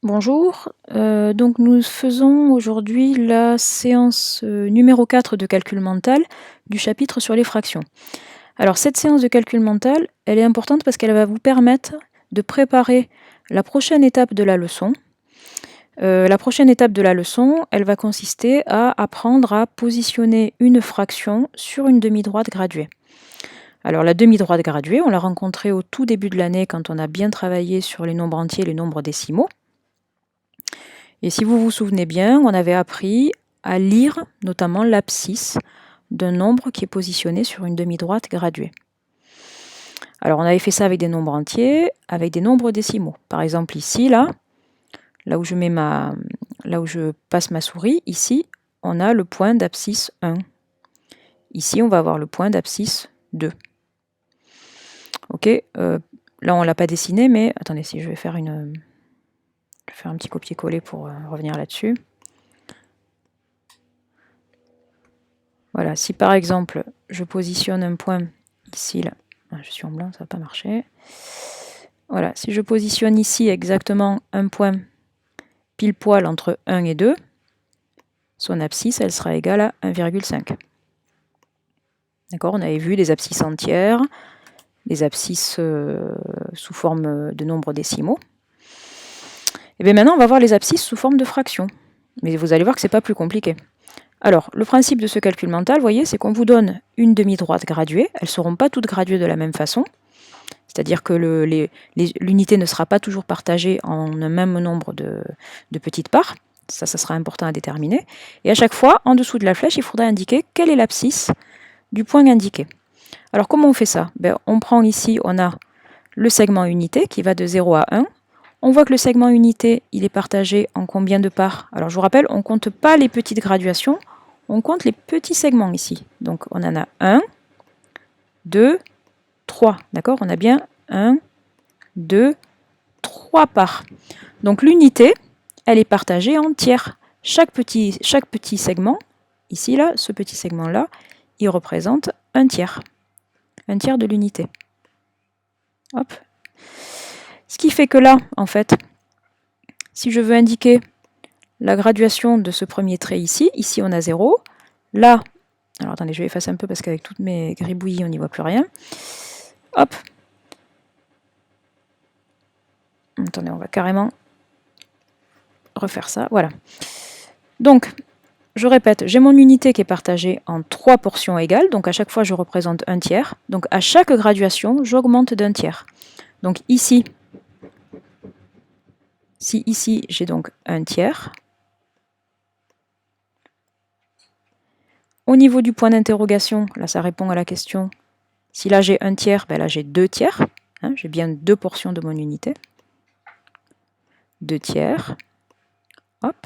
Bonjour, donc nous faisons aujourd'hui la séance numéro 4 de calcul mental du chapitre sur les fractions. Alors cette séance de calcul mental, elle est importante parce qu'elle va vous permettre de préparer la prochaine étape de la leçon. La prochaine étape de la leçon, elle va consister à apprendre à positionner une fraction sur une demi-droite graduée. Alors la demi-droite graduée, on l'a rencontrée au tout début de l'année quand on a bien travaillé sur les nombres entiers et les nombres décimaux. Et si vous vous souvenez bien, on avait appris à lire notamment l'abscisse d'un nombre qui est positionné sur une demi-droite graduée. Alors on avait fait ça avec des nombres entiers, avec des nombres décimaux. Par exemple ici, là où je passe ma souris, ici, on a le point d'abscisse 1. Ici, on va avoir le point d'abscisse 2. Ok, là on ne l'a pas dessiné, mais attendez, si je vais faire un petit copier-coller pour revenir là-dessus. Voilà, si par exemple, je positionne un point ici, là, je suis en blanc, ça ne va pas marcher. Voilà, si je positionne ici exactement un point pile poil entre 1 et 2, son abscisse, elle sera égale à 1,5. D'accord, on avait vu les abscisses entières, les abscisses sous forme de nombres décimaux. Et bien maintenant, on va voir les abscisses sous forme de fractions. Mais vous allez voir que ce n'est pas plus compliqué. Alors, le principe de ce calcul mental, vous voyez, c'est qu'on vous donne une demi-droite graduée. Elles ne seront pas toutes graduées de la même façon. C'est-à-dire que l'unité ne sera pas toujours partagée en un même nombre de petites parts. Ça sera important à déterminer. Et à chaque fois, en dessous de la flèche, il faudra indiquer quelle est l'abscisse du point indiqué. Alors, comment on fait ça? On prend ici, on a le segment unité qui va de 0 à 1. On voit que le segment unité, il est partagé en combien de parts? Alors, je vous rappelle, on ne compte pas les petites graduations, on compte les petits segments ici. Donc, on en a 1, 2, 3. D'accord? On a bien 1, 2, 3 parts. Donc, l'unité, elle est partagée en tiers. Chaque petit segment, ici, là, ce petit segment-là, il représente un tiers de l'unité. Hop. Ce qui fait que là, en fait, si je veux indiquer la graduation de ce premier trait ici on a 0. Là, alors attendez, je vais effacer un peu parce qu'avec toutes mes gribouillis, on n'y voit plus rien. Hop. Attendez, on va carrément refaire ça. Voilà. Donc, je répète, j'ai mon unité qui est partagée en 3 portions égales. Donc, à chaque fois, je représente un tiers. Donc, à chaque graduation, j'augmente d'un tiers. Donc, ici, si ici, j'ai donc un tiers. Au niveau du point d'interrogation, là, ça répond à la question. Si là, j'ai un tiers, ben là, j'ai 2 tiers. Hein, j'ai bien 2 portions de mon unité. 2 tiers. Hop.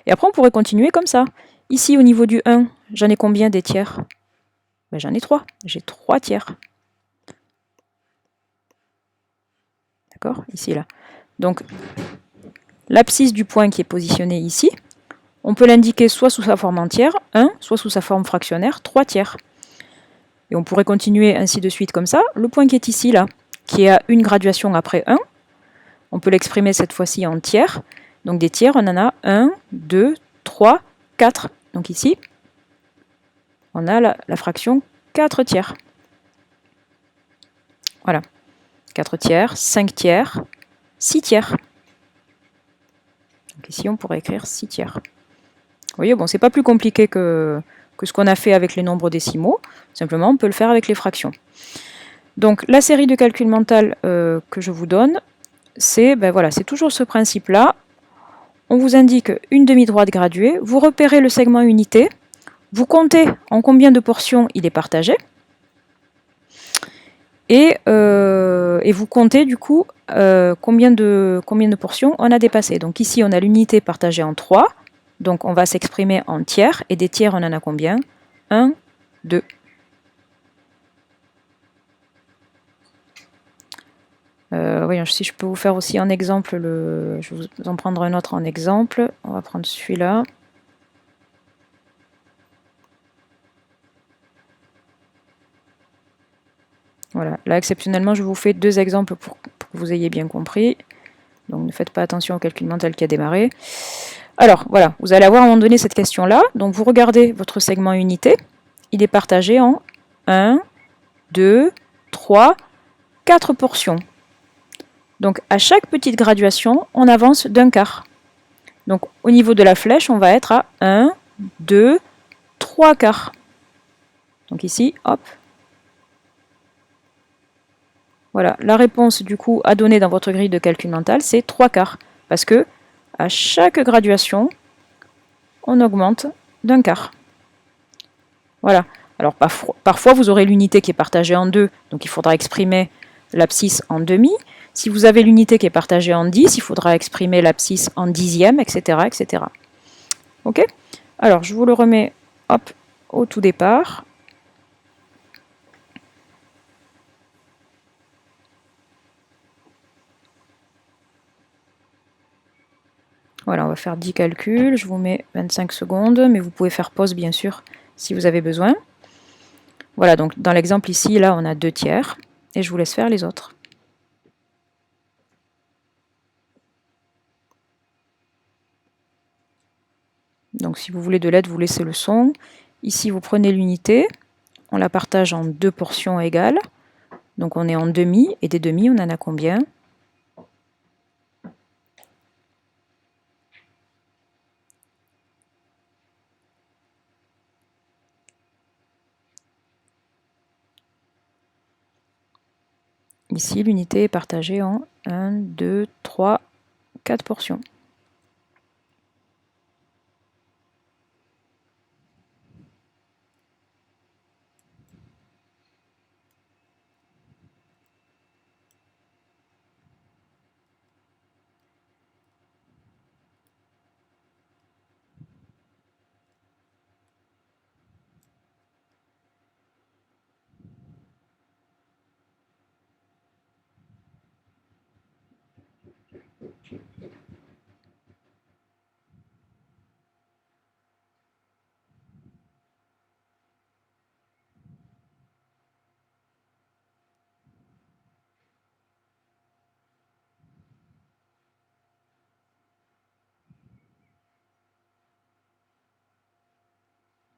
Et après, on pourrait continuer comme ça. Ici, au niveau du 1, j'en ai combien des tiers? Ben, j'en ai 3. J'ai 3 tiers. D'accord? Ici, là. Donc, l'abscisse du point qui est positionné ici, on peut l'indiquer soit sous sa forme entière, 1, soit sous sa forme fractionnaire, 3 tiers. Et on pourrait continuer ainsi de suite comme ça. Le point qui est ici, là, qui a une graduation après 1, on peut l'exprimer cette fois-ci en tiers. Donc des tiers, on en a 1, 2, 3, 4. Donc ici, on a la fraction 4 tiers. Voilà. 4 tiers, 5 tiers, 6 tiers. Donc ici, on pourrait écrire 6 tiers. Vous voyez, bon, c'est pas plus compliqué que ce qu'on a fait avec les nombres décimaux. Simplement, on peut le faire avec les fractions. Donc, la série de calcul mental que je vous donne, c'est voilà, toujours ce principe-là. On vous indique une demi-droite graduée, vous repérez le segment unité, vous comptez en combien de portions il est partagé, et vous comptez du coup combien de portions on a dépassé. Donc ici, on a l'unité partagée en 3, donc on va s'exprimer en tiers, et des tiers, on en a combien? 1, 2. Voyons, si je peux vous faire aussi un exemple, je vais vous en prendre un autre en exemple. On va prendre celui-là. Voilà, là exceptionnellement, je vous fais 2 exemples pour que vous ayez bien compris. Donc ne faites pas attention au calcul mental qui a démarré. Alors voilà, vous allez avoir à un moment donné cette question-là. Donc vous regardez votre segment unité. Il est partagé en 1, 2, 3, 4 portions. Donc à chaque petite graduation, on avance d'un quart. Donc au niveau de la flèche, on va être à 1, 2, 3 quarts. Donc ici, hop. Voilà, la réponse du coup à donner dans votre grille de calcul mental, c'est 3 quarts. Parce que à chaque graduation, on augmente d'un quart. Voilà. Alors parfois, vous aurez l'unité qui est partagée en deux, donc il faudra exprimer l'abscisse en demi. Si vous avez l'unité qui est partagée en 10, il faudra exprimer l'abscisse en dixième, etc., etc. Ok? Alors, je vous le remets hop, au tout départ. Voilà, on va faire 10 calculs. Je vous mets 25 secondes, mais vous pouvez faire pause, bien sûr, si vous avez besoin. Voilà, donc dans l'exemple ici, là, on a 2 tiers, et je vous laisse faire les autres. Donc si vous voulez de l'aide, vous laissez le son. Ici, vous prenez l'unité, on la partage en 2 portions égales. Donc on est en demi, et des demi, on en a combien? Ici, l'unité est partagée en 1, 2, 3, 4 portions.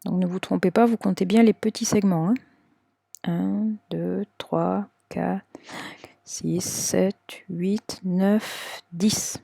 Donc ne vous trompez pas, vous comptez bien les petits segments. 1, 2, 3, 4, 6, 7, 8, 9, 10.